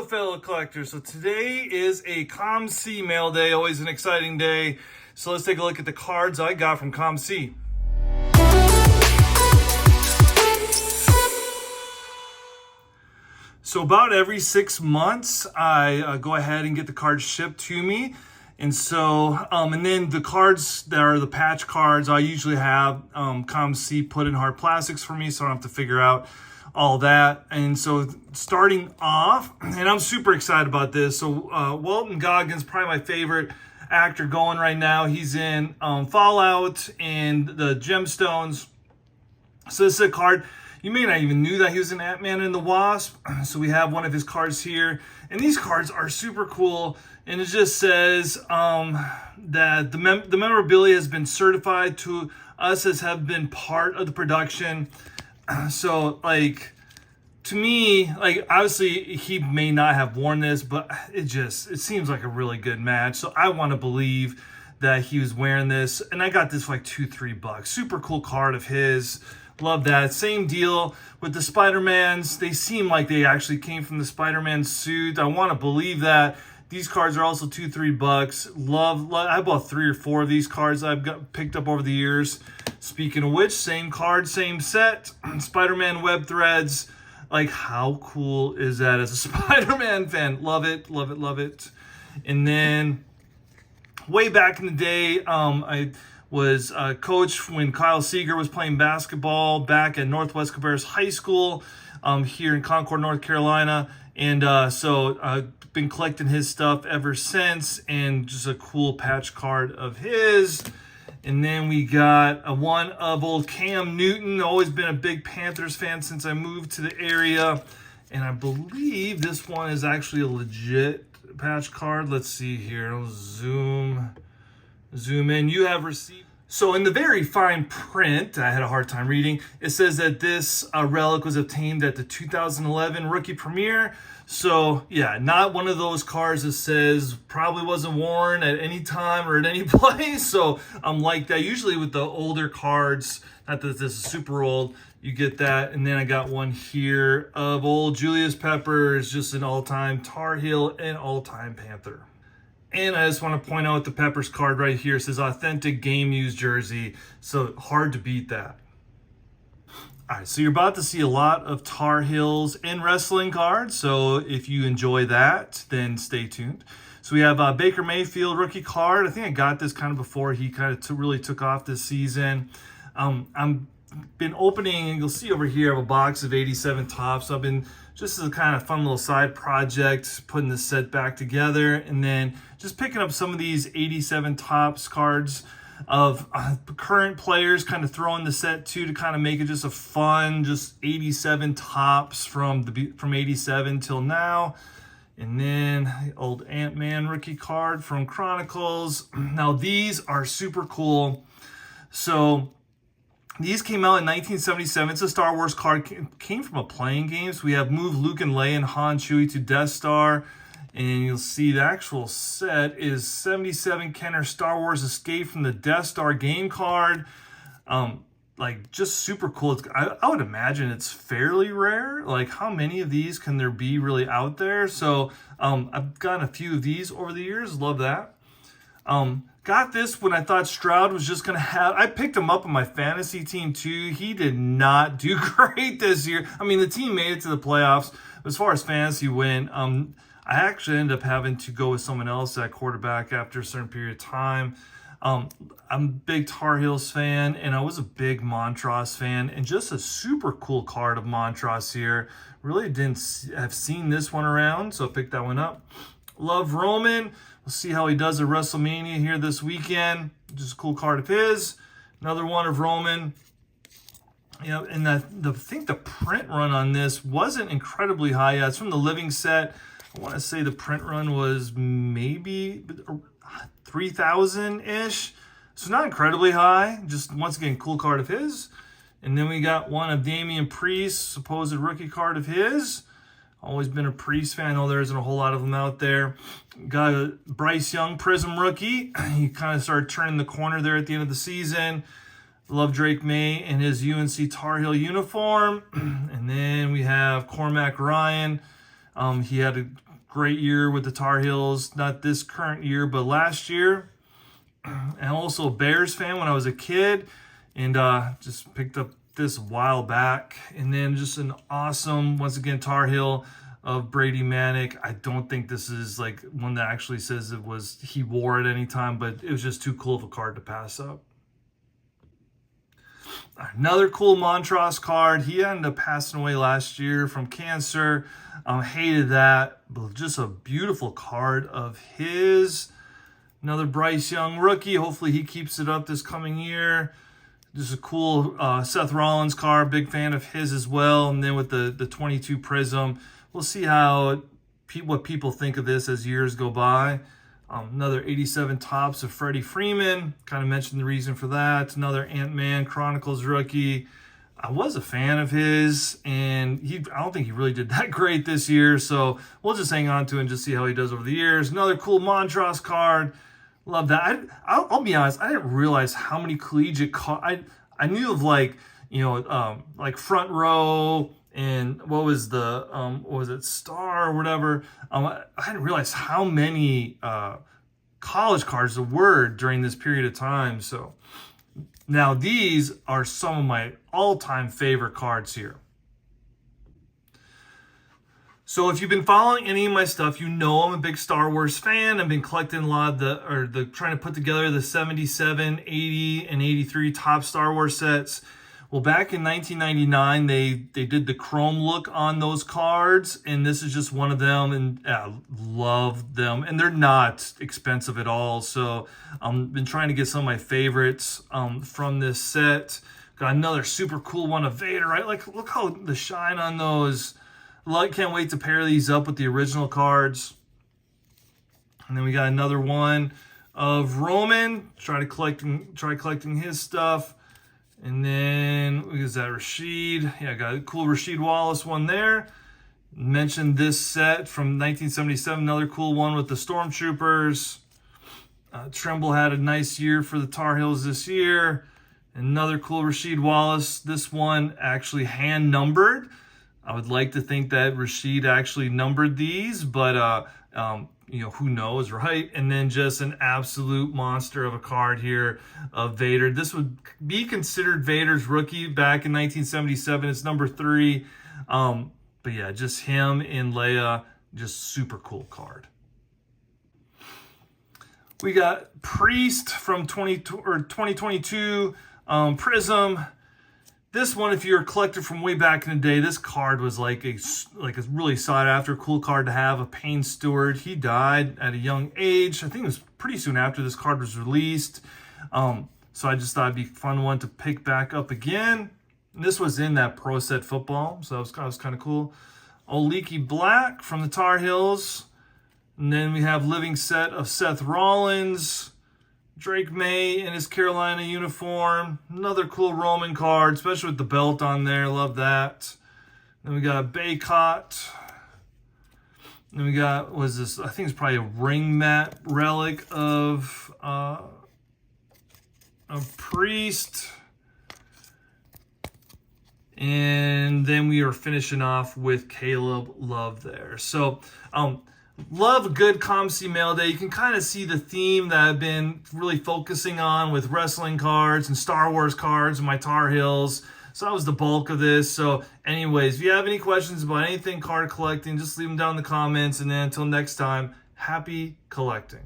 fellow collectors. So today is a COMC mail day, always an exciting day. So let's take a look at the cards I got from COMC. So about every 6 months, I go ahead and get the cards shipped to me. And so, and then the cards that are the patch cards, I usually have COMC put in hard plastics for me, so I don't have to figure out all that. And so starting off, and I'm super excited about this. So Walton Goggins, probably my favorite actor going right now. He's in Fallout and the Gemstones. So this is a card, you may not even knew that he was in Ant-Man and the Wasp. So we have one of his cards here. And these cards are super cool. And it just says that the memorabilia has been certified to us as have been part of the production. So, like, to me, like, obviously he may not have worn this, but it seems like a really good match. So I want to believe that he was wearing this. And I got this for like $2-3. Super cool card of his. Love that. Same deal with the Spider-Mans. They seem like they actually came from the Spider-Man suit. I want to believe that. These cards are also $2-3. Love. I bought 3 or 4 of these cards I've picked up over the years. Speaking of which, same card, same set. Spider-Man web threads. Like, how cool is that as a Spider-Man fan? Love it, love it, love it. And then, way back in the day, I was a coach when Kyle Seeger was playing basketball back at Northwest Cabarrus High School here in Concord, North Carolina. And so I've been collecting his stuff ever since, and just a cool patch card of his. And then we got a one of old Cam Newton. Always been a big Panthers fan since I moved to the area. And I believe this one is actually a legit patch card. Let's see here. I'll zoom in. You have received. So in the very fine print, I had a hard time reading, it says that this relic was obtained at the 2011 Rookie Premiere. So yeah, not one of those cards that says probably wasn't worn at any time or at any place. So I'm like that. Usually with the older cards, not that this is super old, you get that. And then I got one here of old Julius Peppers, just an all-time Tar Heel and all-time Panther. And I just want to point out the Peppers card right here. It says authentic game used jersey. So hard to beat that. All right, so you're about to see a lot of Tar Heels and wrestling cards. So if you enjoy that, then stay tuned. So we have Baker Mayfield rookie card. I think I got this kind of before he kind of really took off this season. I'm been opening, and you'll see over here, I have a box of 87 Topps. So I've been, just as a kind of fun little side project, putting this set back together, and then just picking up some of these 87 Topps cards of current players, kind of throwing the set too, to kind of make it just a fun, just 87 Topps from 87 till now. And then the old Ant-Man rookie card from Chronicles. Now these are super cool. So these came out in 1977. It's a Star Wars card. Came from a playing game. So we have Move Luke and Leia and Han Chewie to Death Star. And you'll see the actual set is 77 Kenner Star Wars Escape from the Death Star game card. Like, just super cool. I would imagine it's fairly rare. Like, how many of these can there be really out there? So I've gotten a few of these over the years. Love that. Got this when I thought Stroud was just going to have... I picked him up on my fantasy team, too. He did not do great this year. I mean, the team made it to the playoffs. As far as fantasy went, I actually ended up having to go with someone else at quarterback after a certain period of time. I'm a big Tar Heels fan, and I was a big Montross fan, and just a super cool card of Montross here. Really didn't have seen this one around, so I picked that one up. Love Roman. We'll see how he does at WrestleMania here this weekend. Just a cool card of his. Another one of Roman. You know, and I think the print run on this wasn't incredibly high. Yeah, it's from the Living set. I want to say the print run was maybe 3,000-ish. So not incredibly high. Just, once again, cool card of his. And then we got one of Damian Priest, supposed rookie card of his. Always been a Priest fan. I know there isn't a whole lot of them out there. Got a Bryce Young Prism rookie. He kind of started turning the corner there at the end of the season. Love Drake May and his UNC Tar Heel uniform. And then we have Cormac Ryan. He had a great year with the Tar Heels. Not this current year, but last year. And also a Bears fan when I was a kid, and just picked up this a while back. And then just an awesome, once again, Tar Heel of Brady Manick. I don't think this is like one that actually says it was he wore it any time, but it was just too cool of a card to pass up. Another cool Montross card. He ended up passing away last year from cancer. Hated that, but just a beautiful card of his. Another Bryce Young rookie. Hopefully he keeps it up this coming year. Just a cool Seth Rollins card. Big fan of his as well. And then with the 22 Prism, we'll see what people think of this as years go by. Another 87 Topps of Freddie Freeman. Kind of mentioned the reason for that. Another Ant-Man Chronicles rookie. I was a fan of his, and I don't think he really did that great this year. So we'll just hang on to him and just see how he does over the years. Another cool Montross card. Love that. I'll be honest, I didn't realize how many collegiate cards. I knew of like Front Row and what was it, Star or whatever. I didn't realize how many college cards there were during this period of time. So now these are some of my all-time favorite cards here. So if you've been following any of my stuff, you know I'm a big Star Wars fan. I've been collecting a lot of trying to put together the 77, 80, and 83 top Star Wars sets. Well, back in 1999, they did the chrome look on those cards, and this is just one of them, and love them. And they're not expensive at all. So I've been trying to get some of my favorites from this set. Got another super cool one of Vader, right? Like, look how the shine on those. Can't wait to pair these up with the original cards. And then we got another one of Roman. Try collecting his stuff. And then, what is that, Rashid? Yeah, got a cool Rashid Wallace one there. Mentioned this set from 1977. Another cool one with the Stormtroopers. Tremble had a nice year for the Tar Heels this year. Another cool Rashid Wallace. This one actually hand numbered. I would like to think that Rashid actually numbered these, but who knows, right? And then just an absolute monster of a card here of Vader. This would be considered Vader's rookie back in 1977. It's number 3. But yeah, just him and Leia, just super cool card. We got Priest from 2022 Prism. This one, if you're a collector from way back in the day, this card was like a really sought after, cool card to have. A Payne Stewart. He died at a young age. I think it was pretty soon after this card was released. So I just thought it'd be a fun one to pick back up again. And this was in that Pro Set Football, so that was kind of cool. Oliki Black from the Tar Heels. And then we have living set of Seth Rollins. Drake May in his Carolina uniform. Another cool Roman card, especially with the belt on there. Love that. Then we got Baycott. Then we got, I think it's probably a ring mat relic of Priest. And then we are finishing off with Caleb Love there. So, love a good COMC mail day. You can kind of see the theme that I've been really focusing on with wrestling cards and Star Wars cards and my Tar Heels. So that was the bulk of this. So anyways, if you have any questions about anything card collecting, just leave them down in the comments. And then until next time, happy collecting.